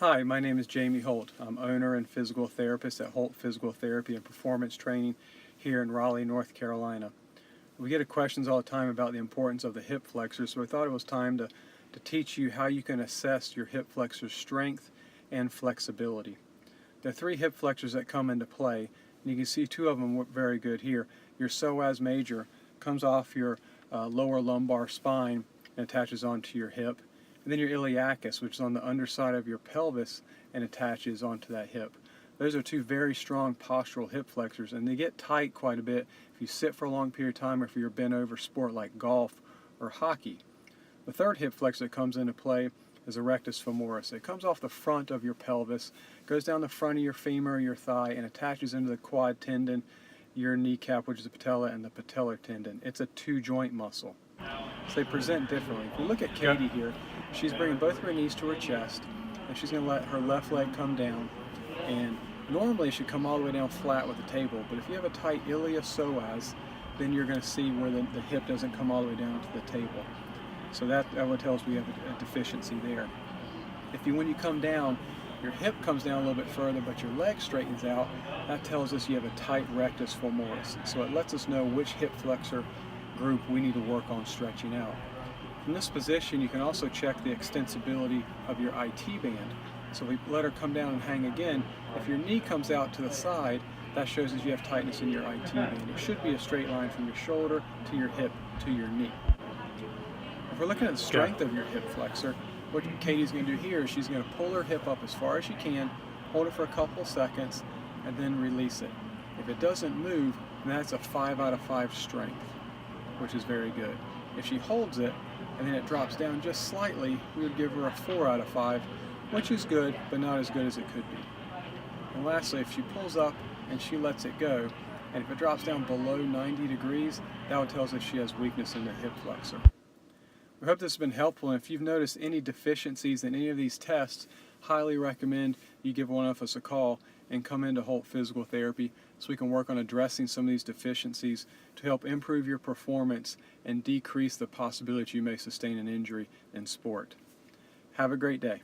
Hi, my name is Jamie Holt. I'm owner and physical therapist at Holt Physical Therapy and Performance Training here in Raleigh, North Carolina. We get questions all the time about the importance of the hip flexor, so I thought it was time to teach you how you can assess your hip flexor strength and flexibility. There are three hip flexors that come into play, and you can see two of them work very good here. Your psoas major comes off your lower lumbar spine and attaches onto your hip. And then your iliacus, which is on the underside of your pelvis and attaches onto that hip. Those are two very strong postural hip flexors, and they get tight quite a bit if you sit for a long period of time or if you're a bent over sport like golf or hockey. The third hip flexor that comes into play is a rectus femoris. It comes off the front of your pelvis, goes down the front of your femur or your thigh, and attaches into the quad tendon, your kneecap, which is the patella, and the patellar tendon. It's a two-joint muscle. So they present differently. If you look at Katie here, she's bringing both of her knees to her chest, and she's going to let her left leg come down. And normally it should come all the way down flat with the table, but if you have a tight iliopsoas, then you're going to see where the hip doesn't come all the way down to the table. So that would tell us we have a deficiency there. When you come down, your hip comes down a little bit further, but your leg straightens out, that tells us you have a tight rectus femoris. So it lets us know which hip flexor group we need to work on stretching out. From this position, you can also check the extensibility of your IT band. So we let her come down and hang again. If your knee comes out to the side, that shows that you have tightness in your IT band. It should be a straight line from your shoulder to your hip to your knee. If we're looking at the strength of your hip flexor, what Katie's going to do here is she's going to pull her hip up as far as she can, hold it for a couple of seconds, and then release it. If it doesn't move, then that's a 5 out of 5 strength, which is very good. If she holds it and then it drops down just slightly, we would give her a 4 out of 5, which is good, but not as good as it could be. And lastly, if she pulls up and she lets it go, and if it drops down below 90 degrees, that would tell us that she has weakness in the hip flexor. We hope this has been helpful, and if you've noticed any deficiencies in any of these tests, highly recommend you give one of us a call and come into Holt Physical Therapy so we can work on addressing some of these deficiencies to help improve your performance and decrease the possibility you may sustain an injury in sport. Have a great day.